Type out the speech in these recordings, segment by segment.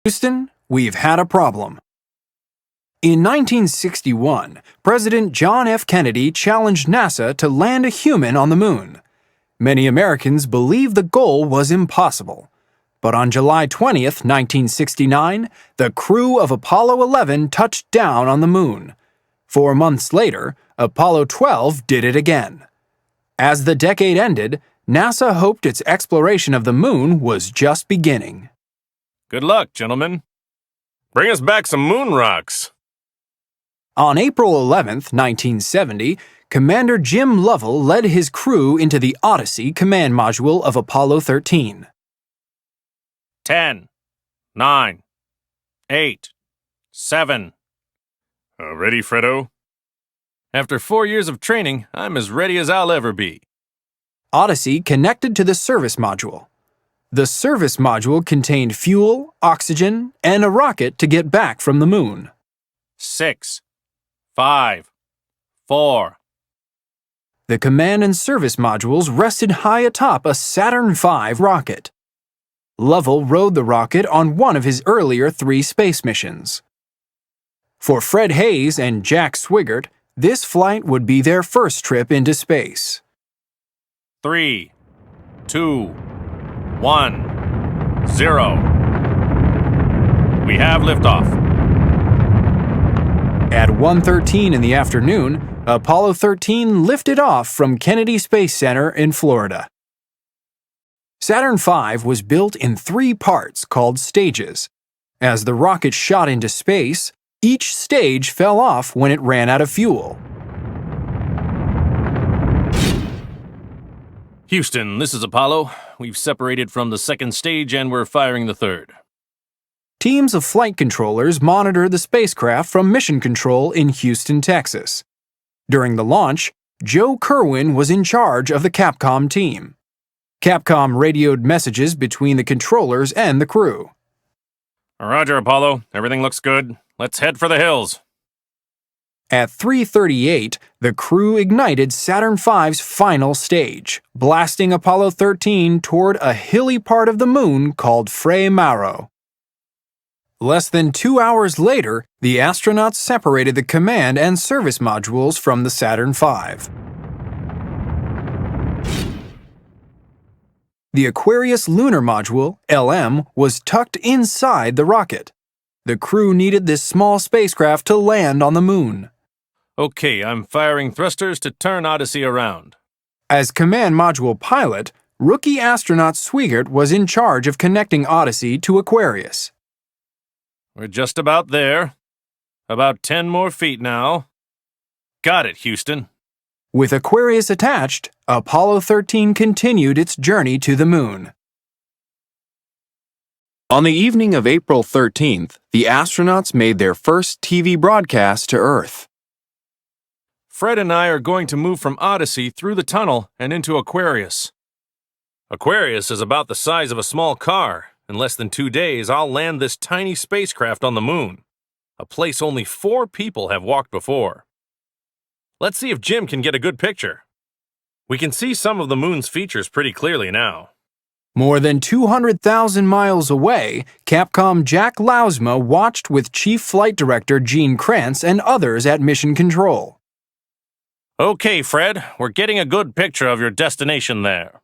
Houston, we've had a problem. In 1961, President John F. Kennedy challenged NASA to land a human on the moon. Many Americans believed the goal was impossible. But on July 20th, 1969, the crew of Apollo 11 touched down on the moon. 4 months later, Apollo 12 did it again. As the decade ended, NASA hoped its exploration of the moon was just beginning. Good luck, gentlemen. Bring us back some moon rocks. On April 11, 1970, Commander Jim Lovell led his crew into the Odyssey command module of Apollo 13. 10, 9, 8, 7. Ready, Fredo? After 4 years of training, I'm as ready as I'll ever be. Odyssey connected to the service module. The service module contained fuel, oxygen, and a rocket to get back from the moon. 6, 5, 4. The command and service modules rested high atop a Saturn V rocket. Lovell rode the rocket on one of his earlier 3 space missions. For Fred Hayes and Jack Swigert, this flight would be their first trip into space. 3, 2, 1, 0. We have liftoff. At 1:13 in the afternoon, Apollo 13 lifted off from Kennedy Space Center in Florida. Saturn V was built in 3 parts called stages. As the rocket shot into space, each stage fell off when it ran out of fuel. Houston, this is Apollo. We've separated from the second stage and we're firing the third. Teams of flight controllers monitor the spacecraft from Mission Control in Houston, Texas. During the launch, Joe Kerwin was in charge of the Capcom team. Capcom radioed messages between the controllers and the crew. Roger, Apollo. Everything looks good. Let's head for the hills. At 3:38, the crew ignited Saturn V's final stage, blasting Apollo 13 toward a hilly part of the moon called Fray Mauro. Less than 2 hours later, the astronauts separated the command and service modules from the Saturn V. The Aquarius lunar module, LM, was tucked inside the rocket. The crew needed this small spacecraft to land on the moon. Okay, I'm firing thrusters to turn Odyssey around. As command module pilot, rookie astronaut Swigert was in charge of connecting Odyssey to Aquarius. We're just about there. About 10 more feet now. Got it, Houston. With Aquarius attached, Apollo 13 continued its journey to the moon. On the evening of April 13th, the astronauts made their first TV broadcast to Earth. Fred and I are going to move from Odyssey through the tunnel and into Aquarius. Aquarius is about the size of a small car. In less than 2 days, I'll land this tiny spacecraft on the moon, a place only 4 people have walked before. Let's see if Jim can get a good picture. We can see some of the moon's features pretty clearly now. More than 200,000 miles away, Capcom Jack Lousma watched with Chief Flight Director Gene Kranz and others at Mission Control. Okay, Fred, we're getting a good picture of your destination there.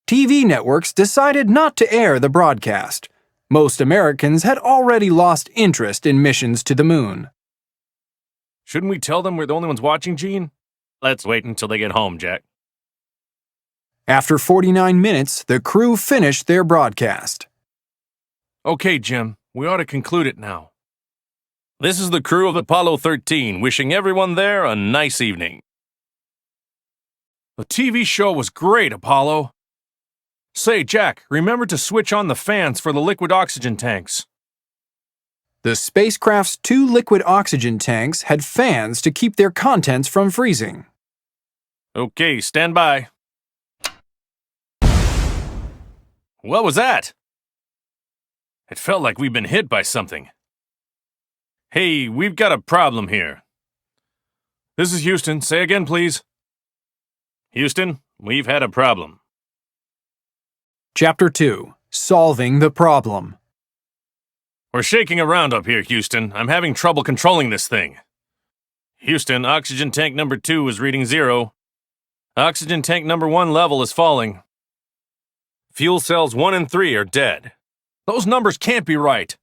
TV networks decided not to air the broadcast. Most Americans had already lost interest in missions to the moon. Shouldn't we tell them we're the only ones watching, Gene? Let's wait until they get home, Jack. After 49 minutes, the crew finished their broadcast. Okay, Jim, we ought to conclude it now. This is the crew of Apollo 13, wishing everyone there a nice evening. The TV show was great, Apollo. Say, Jack, remember to switch on the fans for the liquid oxygen tanks. The spacecraft's 2 liquid oxygen tanks had fans to keep their contents from freezing. Okay, stand by. What was that? It felt like we'd been hit by something. Hey, we've got a problem here. This is Houston. Say again, please. Houston, we've had a problem. Chapter 2. Solving the Problem. We're shaking around up here, Houston. I'm having trouble controlling this thing. Houston, oxygen tank number 2 is reading 0. Oxygen tank number 1 level is falling. Fuel cells 1 and 3 are dead. Those numbers can't be right.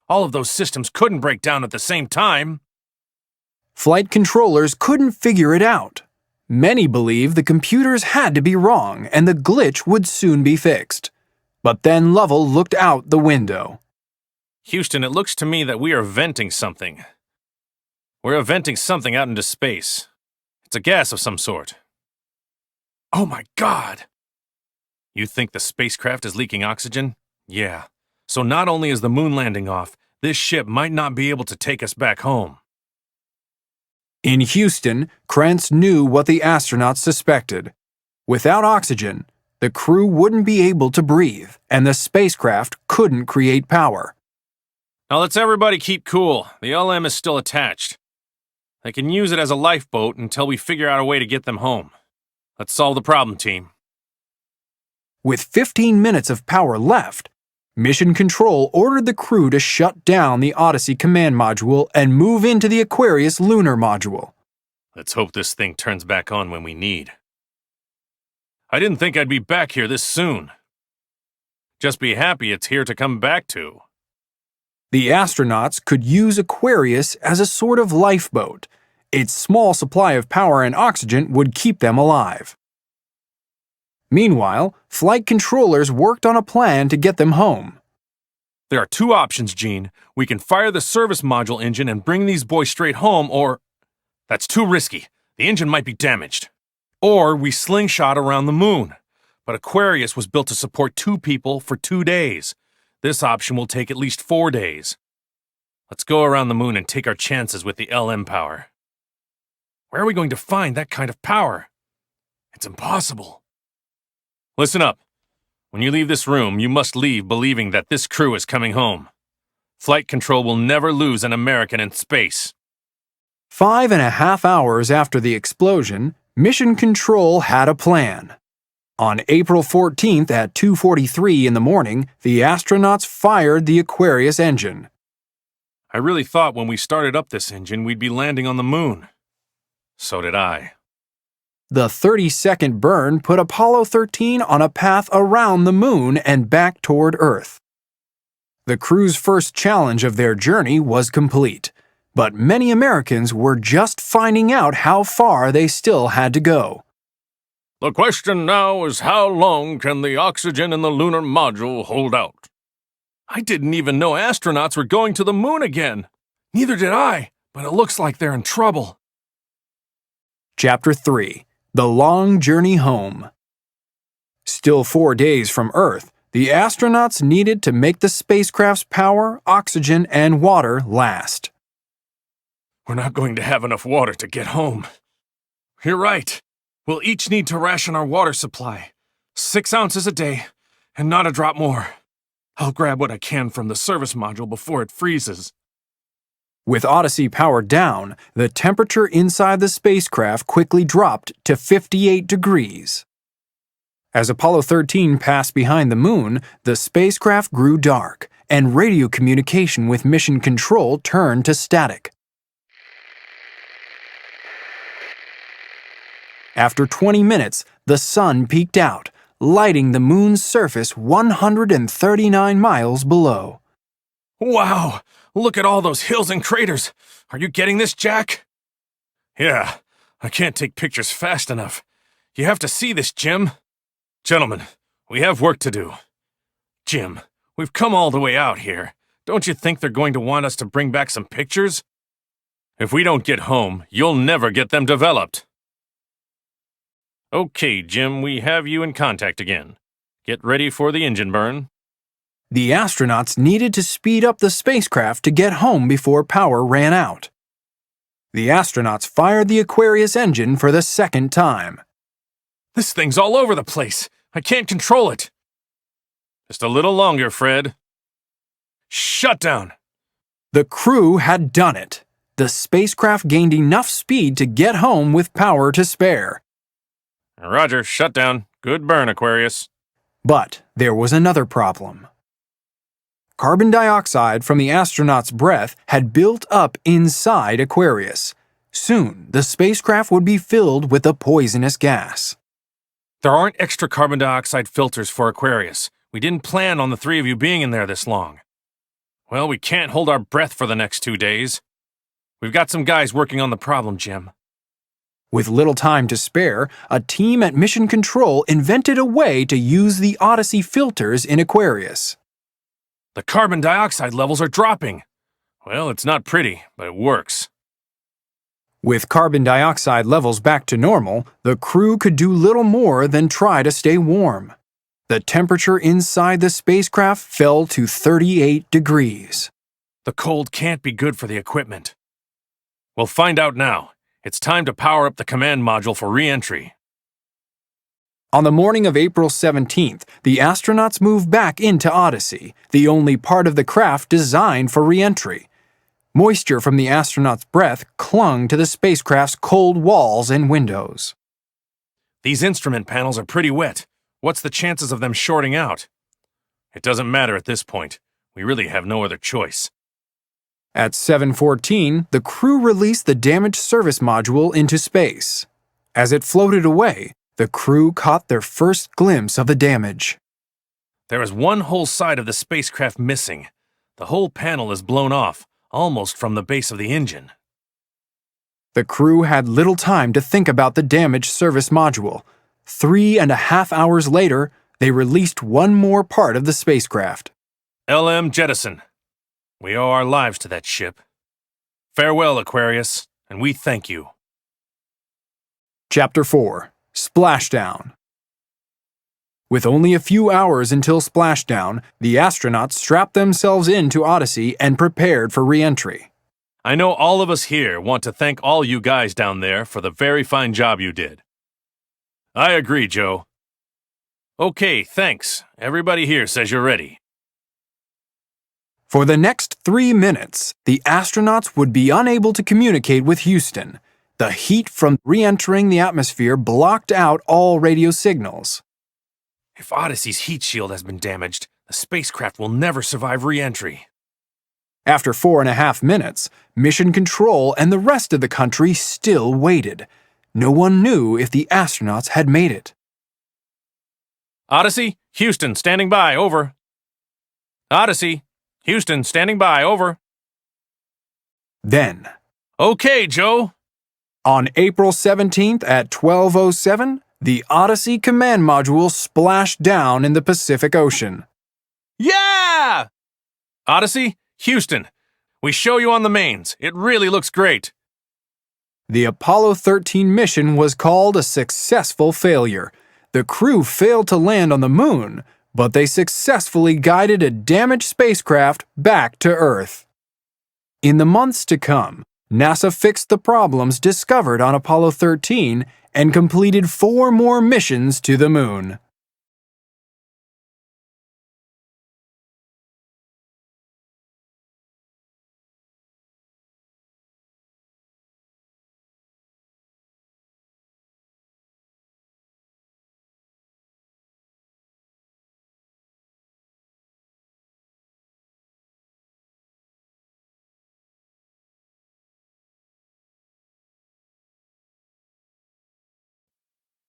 All of those systems couldn't break down at the same time. Flight controllers couldn't figure it out. Many believed the computers had to be wrong and the glitch would soon be fixed. But then Lovell looked out the window. Houston, it looks to me that we are venting something. We're venting something out into space. It's a gas of some sort. Oh my God! You think the spacecraft is leaking oxygen? Yeah. So not only is the moon landing off, this ship might not be able to take us back home. In Houston, Krantz knew what the astronauts suspected. Without oxygen, the crew wouldn't be able to breathe, and the spacecraft couldn't create power. Now let's everybody keep cool. The LM is still attached. They can use it as a lifeboat until we figure out a way to get them home. Let's solve the problem, team. With 15 minutes of power left, Mission Control ordered the crew to shut down the Odyssey command module and move into the Aquarius lunar module. Let's hope this thing turns back on when we need. I didn't think I'd be back here this soon. Just be happy it's here to come back to. The astronauts could use Aquarius as a sort of lifeboat. Its small supply of power and oxygen would keep them alive. Meanwhile, flight controllers worked on a plan to get them home. There are 2 options, Gene. We can fire the service module engine and bring these boys straight home, or... That's too risky. The engine might be damaged. Or we slingshot around the moon. But Aquarius was built to support 2 people for 2 days. This option will take at least 4 days. Let's go around the moon and take our chances with the LM power. Where are we going to find that kind of power? It's impossible. Listen up. When you leave this room, you must leave believing that this crew is coming home. Flight control will never lose an American in space. 5.5 hours after the explosion, Mission Control had a plan. On April 14th at 2:43 in the morning, the astronauts fired the Aquarius engine. I really thought when we started up this engine we'd be landing on the moon. So did I. The 30-second burn put Apollo 13 on a path around the moon and back toward Earth. The crew's first challenge of their journey was complete, but many Americans were just finding out how far they still had to go. The question now is how long can the oxygen in the lunar module hold out? I didn't even know astronauts were going to the moon again. Neither did I, but it looks like they're in trouble. Chapter 3. The Long Journey Home. Still 4 days from Earth, the astronauts needed to make the spacecraft's power, oxygen, and water last. We're not going to have enough water to get home. You're right. We'll each need to ration our water supply. 6 ounces a day, and not a drop more. I'll grab what I can from the service module before it freezes. With Odyssey powered down, the temperature inside the spacecraft quickly dropped to 58 degrees. As Apollo 13 passed behind the moon, the spacecraft grew dark, and radio communication with Mission Control turned to static. After 20 minutes, the sun peeked out, lighting the moon's surface 139 miles below. Wow! Look at all those hills and craters! Are you getting this, Jack? Yeah, I can't take pictures fast enough. You have to see this, Jim. Gentlemen, we have work to do. Jim, we've come all the way out here. Don't you think they're going to want us to bring back some pictures? If we don't get home, you'll never get them developed. Okay, Jim, we have you in contact again. Get ready for the engine burn. The astronauts needed to speed up the spacecraft to get home before power ran out. The astronauts fired the Aquarius engine for the second time. This thing's all over the place. I can't control it. Just a little longer, Fred. Shut down. The crew had done it. The spacecraft gained enough speed to get home with power to spare. Roger, shut down. Good burn, Aquarius. But there was another problem. carbon dioxide from the astronauts' breath had built up inside Aquarius. Soon, the spacecraft would be filled with a poisonous gas. There aren't extra carbon dioxide filters for Aquarius. We didn't plan on the three of you being in there this long. Well, we can't hold our breath for the next 2 days. We've got some guys working on the problem, Jim. With little time to spare, a team at Mission Control invented a way to use the Odyssey filters in Aquarius. The carbon dioxide levels are dropping. Well, it's not pretty, but it works. With carbon dioxide levels back to normal, the crew could do little more than try to stay warm. The temperature inside the spacecraft fell to 38 degrees. The cold can't be good for the equipment. We'll find out now. It's time to power up the command module for re-entry. On the morning of April 17th, the astronauts moved back into Odyssey, the only part of the craft designed for re-entry. Moisture from the astronauts' breath clung to the spacecraft's cold walls and windows. These instrument panels are pretty wet. What's the chances of them shorting out? It doesn't matter at this point. We really have no other choice. At 7:14, the crew released the damaged service module into space. As it floated away, the crew caught their first glimpse of the damage. There is one whole side of the spacecraft missing. The whole panel is blown off, almost from the base of the engine. The crew had little time to think about the damaged service module. 3.5 hours later, they released one more part of the spacecraft. LM jettison. We owe our lives to that ship. Farewell, Aquarius, and we thank you. Chapter 4. Splashdown. With only a few hours until splashdown, the astronauts strapped themselves into Odyssey and prepared for re-entry. I know all of us here want to thank all you guys down there for the very fine job you did. I agree, Joe. Okay, thanks. Everybody here says you're ready. For the next 3 minutes, the astronauts would be unable to communicate with Houston. The heat from re-entering the atmosphere blocked out all radio signals. If Odyssey's heat shield has been damaged, the spacecraft will never survive re-entry. After 4.5 minutes, Mission Control and the rest of the country still waited. No one knew if the astronauts had made it. Odyssey, Houston, standing by, over. Odyssey, Houston, standing by, over. Then, Okay, Joe. on April 17th at 12:07, the Odyssey command module splashed down in the Pacific Ocean. Yeah! Odyssey, Houston, we show you on the mains. It really looks great. The Apollo 13 mission was called a successful failure. The crew failed to land on the moon, but they successfully guided a damaged spacecraft back to Earth. In the months to come, NASA fixed the problems discovered on Apollo 13 and completed 4 more missions to the moon.